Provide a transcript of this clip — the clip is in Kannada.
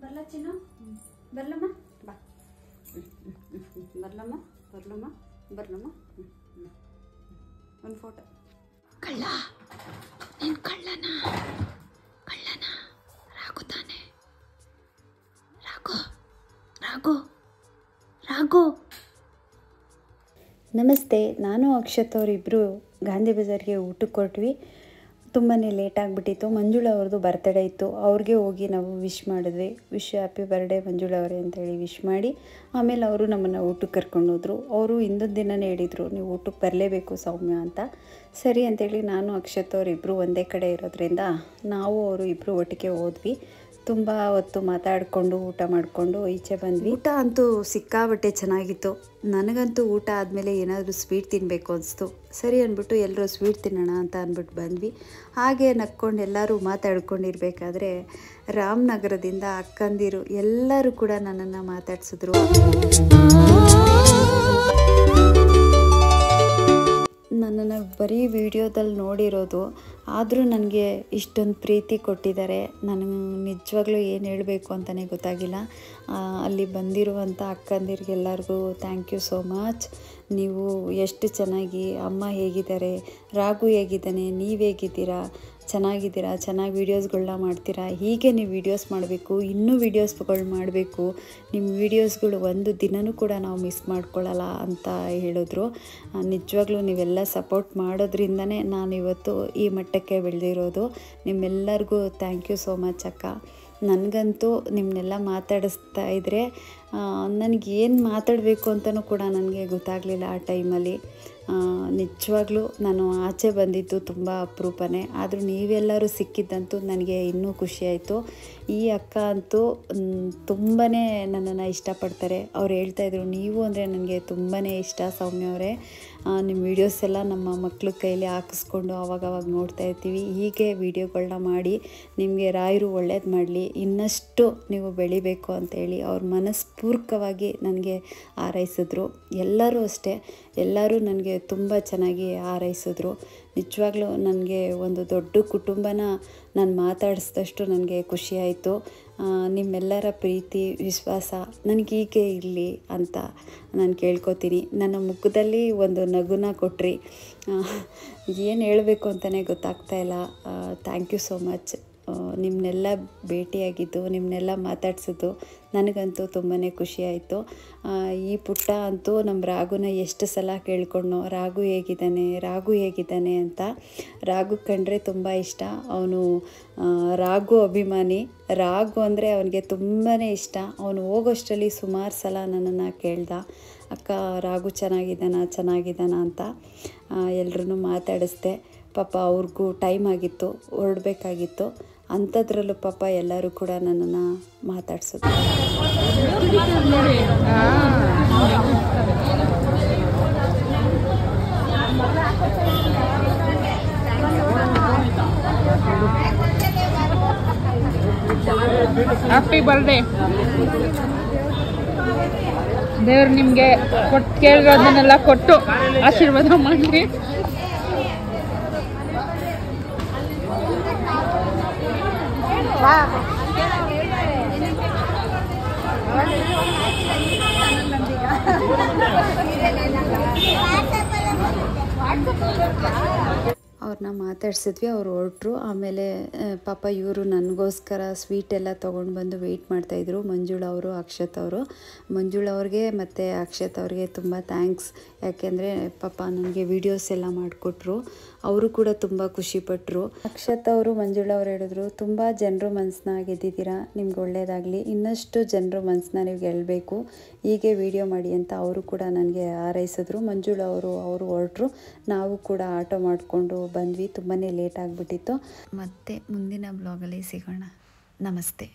ಬರ್ಲಾ ಚಿನ್ನು ಬರ್ಲಮ್ಮ ಬಾ ಬರ್ಲಮ್ಮ ಬರ್ಲಮ್ಮ ಬರ್ಲಮ್ಮ ಒಂದು ಫೋಟೋ ಕಳ್ಳ ನೀನು ಕಳ್ಳನ ರಾಘು ತಾನೆ ರಾಘು ನಮಸ್ತೆ. ನಾನು ಅಕ್ಷತ್ ಅವರಿಬ್ಬರು ಗಾಂಧಿ ಬಜಾರ್ಗೆ ಊಟಕ್ಕೆ ಕೊಟ್ವಿ. ತುಂಬಾ ಲೇಟ್ ಆಗಿಬಿಟ್ಟಿತ್ತು. ಮಂಜುಳಾ ಅವ್ರದ್ದು ಬರ್ತಡೇ ಇತ್ತು. ಅವ್ರಿಗೆ ಹೋಗಿ ನಾವು ವಿಶ್ ಮಾಡಿದ್ವಿ. ಹ್ಯಾಪಿ ಬರ್ಡೇ ಮಂಜುಳಾ ಅವರೇ ಅಂತೇಳಿ ವಿಶ್ ಮಾಡಿ ಆಮೇಲೆ ಅವರು ನಮ್ಮನ್ನು ಊಟಕ್ಕೆ ಕರ್ಕೊಂಡು ಹೋದರು. ಅವರು ಹಿಂದೊಂದು ದಿನವೇ ಹೇಳಿದರು, ನೀವು ಊಟಕ್ಕೆ ಬರಲೇಬೇಕು ಸೌಮ್ಯ ಅಂತ. ಸರಿ ಅಂತೇಳಿ ನಾನು ಅಕ್ಷತ್ ಅವರಿಬ್ಬರು ಒಂದೇ ಕಡೆ ಇರೋದ್ರಿಂದ ನಾವು ಅವರು ಇಬ್ಬರು ಒಟ್ಟಿಗೆ ಹೋದ್ವಿ. ತುಂಬ ಹೊತ್ತು ಮಾತಾಡಿಕೊಂಡು ಊಟ ಮಾಡಿಕೊಂಡು ಈಚೆ ಬಂದ್ವಿ. ಊಟ ಅಂತೂ ಸಿಕ್ಕಾಬಟ್ಟೆ ಚೆನ್ನಾಗಿತ್ತು. ನನಗಂತೂ ಊಟ ಆದಮೇಲೆ ಏನಾದರೂ ಸ್ವೀಟ್ ತಿನ್ನಬೇಕು ಅನಿಸ್ತು. ಸರಿ ಅಂದ್ಬಿಟ್ಟು ಎಲ್ಲರೂ ಸ್ವೀಟ್ ತಿನ್ನೋಣ ಅಂತ ಅಂದ್ಬಿಟ್ಟು ಬಂದ್ವಿ. ಹಾಗೆ ನಕ್ಕೊಂಡು ಎಲ್ಲರೂ ಮಾತಾಡ್ಕೊಂಡಿರ್ಬೇಕಾದ್ರೆ ರಾಮನಗರದಿಂದ ಅಕ್ಕಂದಿರು ಎಲ್ಲರೂ ಕೂಡ ನನ್ನನ್ನು ಮಾತಾಡ್ಸಿದ್ರು. ನನ್ನನ್ನು ಬರೀ ವಿಡಿಯೋದಲ್ಲಿ ನೋಡಿರೋದು, ಆದರೂ ನನಗೆ ಇಷ್ಟೊಂದು ಪ್ರೀತಿ ಕೊಟ್ಟಿದ್ದಾರೆ. ನನಗೆ ನಿಜವಾಗ್ಲೂ ಏನು ಹೇಳಬೇಕು ಅಂತಲೇ ಗೊತ್ತಾಗಿಲ್ಲ. ಅಲ್ಲಿ ಬಂದಿರುವಂಥ ಅಕ್ಕಂದಿರಿಗೆಲ್ಲರಿಗೂ ಥ್ಯಾಂಕ್ ಯು ಸೋ ಮಚ್. ನೀವು ಎಷ್ಟು ಚೆನ್ನಾಗಿ, ಅಮ್ಮ ಹೇಗಿದ್ದಾರೆ, ರಾಘು ಹೇಗಿದ್ದಾನೆ, ನೀವು ಹೇಗಿದ್ದೀರಾ, ಚೆನ್ನಾಗಿದ್ದೀರಾ, ಚೆನ್ನಾಗಿ ವೀಡಿಯೋಸ್ಗಳನ್ನ ಮಾಡ್ತೀರಾ, ಹೀಗೆ ನೀವು ವೀಡಿಯೋಸ್ ಮಾಡಬೇಕು, ಇನ್ನೂ ವೀಡಿಯೋಸ್ಗಳು ಮಾಡಬೇಕು, ನಿಮ್ಮ ವೀಡಿಯೋಸ್ಗಳು ಒಂದು ದಿನವೂ ಕೂಡ ನಾವು ಮಿಸ್ ಮಾಡ್ಕೊಳ್ಳಲ್ಲ ಅಂತ ಹೇಳಿದ್ರು. ನಿಜವಾಗ್ಲೂ ನೀವೆಲ್ಲ ಸಪೋರ್ಟ್ ಮಾಡೋದ್ರಿಂದನೇ ನಾನು ಇವತ್ತು ಈ ಮಟ್ಟಕ್ಕೆ ಬೆಳೆದಿರೋದು. ನಿಮ್ಮೆಲ್ಲರಿಗೂ ಥ್ಯಾಂಕ್ ಯು ಸೋ ಮಚ್ ಅಕ್ಕ. ನನಗಂತೂ ನಿಮ್ಮನ್ನೆಲ್ಲ ಮಾತಾಡಿಸ್ತಾ ಇದ್ದರೆ ನನಗೇನು ಮಾತಾಡಬೇಕು ಅಂತಲೂ ಕೂಡ ನನಗೆ ಗೊತ್ತಾಗಲಿಲ್ಲ ಆ ಟೈಮಲ್ಲಿ. ನಿಜವಾಗ್ಲೂ ನಾನು ಆಚೆ ಬಂದಿದ್ದು ತುಂಬ ಅಪರೂಪನೇ. ಆದರೂ ನೀವೆಲ್ಲರೂ ಸಿಕ್ಕಿದ್ದಂತೂ ನನಗೆ ಇನ್ನೂ ಖುಷಿಯಾಯಿತು. ಈ ಅಕ್ಕ ಅಂತೂ ತುಂಬಾ ನನ್ನನ್ನು ಇಷ್ಟಪಡ್ತಾರೆ. ಅವ್ರು ಹೇಳ್ತಾಯಿದ್ರು, ನೀವು ಅಂದರೆ ನನಗೆ ತುಂಬಾ ಇಷ್ಟ ಸೌಮ್ಯ ಅವರೇ. ನಿಮ್ಮ ವೀಡಿಯೋಸ್ ಎಲ್ಲ ನಮ್ಮ ಮಕ್ಳ ಕೈಲಿ ಹಾಕಿಸ್ಕೊಂಡು ಆವಾಗವಾಗ ನೋಡ್ತಾ ಇರ್ತೀವಿ. ಹೀಗೆ ವೀಡಿಯೋಗಳನ್ನ ಮಾಡಿ ನಿಮಗೆ ರಾಯರು ಒಳ್ಳೇದು ಮಾಡಲಿ, ಇನ್ನಷ್ಟು ನೀವು ಬೆಳಿಬೇಕು ಅಂತೇಳಿ ಅವ್ರ ಮನಸ್ಪೂರ್ವಕವಾಗಿ ನನಗೆ ಹಾರೈಸಿದ್ರು. ಎಲ್ಲರೂ ಅಷ್ಟೇ, ಎಲ್ಲರೂ ನನಗೆ ತುಂಬ ಚೆನ್ನಾಗಿ ಹಾರೈಸಿದ್ರು. ನಿಜವಾಗ್ಲೂ ನನಗೆ ಒಂದು ದೊಡ್ಡ ಕುಟುಂಬನ ನಾನು ಮಾತಾಡಿಸಿದಷ್ಟು ನನಗೆ ಖುಷಿಯಾಯಿತು. ನಿಮ್ಮೆಲ್ಲರ ಪ್ರೀತಿ ವಿಶ್ವಾಸ ನನಗೀಗೆ ಇರಲಿ ಅಂತ ನಾನು ಕೇಳ್ಕೊತೀನಿ. ನನ್ನ ಮುಖದಲ್ಲಿ ಒಂದು ನಗುನ ಕೊಟ್ರಿ. ಏನು ಹೇಳಬೇಕು ಅಂತಲೇ ಗೊತ್ತಾಗ್ತಾಯಿಲ್ಲ. Thank you so much. ನಿಮ್ಮನ್ನೆಲ್ಲ ಭೇಟಿಯಾಗಿದ್ದು, ನಿಮ್ಮನ್ನೆಲ್ಲ ಮಾತಾಡ್ಸಿದ್ದು ನನಗಂತೂ ತುಂಬಾ ಖುಷಿಯಾಯಿತು. ಈ ಪುಟ್ಟ ಅಂತೂ ನಮ್ಮ ರಾಘುನ ಎಷ್ಟು ಸಲ ಕೇಳ್ಕೊಂಡ್ನೋ, ರಾಘು ಹೇಗಿದ್ದಾನೆ ಅಂತ. ರಾಘು ಕಂಡ್ರೆ ತುಂಬ ಇಷ್ಟ. ಅವನು ರಾಘು ಅಭಿಮಾನಿ. ರಾಘು ಅಂದರೆ ಅವನಿಗೆ ತುಂಬಾ ಇಷ್ಟ. ಅವನು ಹೋಗೋಷ್ಟರಲ್ಲಿ ಸುಮಾರು ಸಲ ನನ್ನನ್ನು ಕೇಳ್ದ, ಅಕ್ಕ ರಾಘು ಚೆನ್ನಾಗಿದ್ದಾನ ಅಂತ. ಎಲ್ರೂ ಮಾತಾಡಿಸ್ದೆ. ಪಾಪ ಅವ್ರಿಗೂ ಟೈಮ್ ಆಗಿತ್ತು, ಹೊರಡಬೇಕಾಗಿತ್ತು. ಅಂಥದ್ರಲ್ಲೂ ಪಾಪ ಎಲ್ಲರೂ ಕೂಡ ನನ್ನನ್ನು ಮಾತಾಡ್ಸೋದು. Happy birthday. ದೇವ್ರು ನಿಮಗೆ ಕೊಟ್ಟು ಕೇಳಿರೋದನ್ನೆಲ್ಲ ಕೊಟ್ಟು ಆಶೀರ್ವಾದ ಮಾಡಿ. ಅವ್ರನ್ನ ಮಾತಾಡ್ಸಿದ್ವಿ. ಅವ್ರು ಹೊರಟ್ರು. ಆಮೇಲೆ ಪಾಪ ಇವರು ನನಗೋಸ್ಕರ ಸ್ವೀಟ್ ಎಲ್ಲ ತೊಗೊಂಡು ಬಂದು ವೆಯ್ಟ್ ಮಾಡ್ತಾಯಿದ್ರು. ಮಂಜುಳಾ ಅವರು, ಅಕ್ಷತ್ ಅವರು. ಮಂಜುಳಾ ಅವ್ರಿಗೆ ಮತ್ತು ಅಕ್ಷತ್ ಅವ್ರಿಗೆ ತುಂಬ ಥ್ಯಾಂಕ್ಸ್. ಯಾಕೆಂದರೆ ಪಾಪ ನನಗೆ ವೀಡಿಯೋಸ್ ಎಲ್ಲ ಮಾಡಿಕೊಟ್ರು. ಅವರು ಕೂಡ ತುಂಬ ಖುಷಿಪಟ್ಟರು. ಅಕ್ಷತ್ ಅವರು, ಮಂಜುಳಾ ಅವರು ಹೇಳಿದ್ರು, ತುಂಬ ಜನರು ಮನಸ್ಸನ್ನ ಗೆದ್ದಿದ್ದೀರಾ, ನಿಮ್ಗೆ ಒಳ್ಳೆಯದಾಗಲಿ, ಇನ್ನಷ್ಟು ಜನರು ಮನಸ್ಸನ್ನ ನೀವು ಗೆಲ್ಲಬೇಕು, ಹೀಗೆ ವಿಡಿಯೋ ಮಾಡಿ ಅಂತ ಅವರು ಕೂಡ ನನಗೆ ಹಾರೈಸಿದ್ರು. ಮಂಜುಳಾ ಅವರು ಹೊರಟರು. ನಾವು ಕೂಡ ಆಟೋ ಮಾಡಿಕೊಂಡು ಬಂದ್ವಿ. ತುಂಬಾ ಲೇಟ್ ಆಗಿಬಿಟ್ಟಿತ್ತು. ಮತ್ತೆ ಮುಂದಿನ ಬ್ಲಾಗಲ್ಲಿ ಸಿಗೋಣ. ನಮಸ್ತೆ.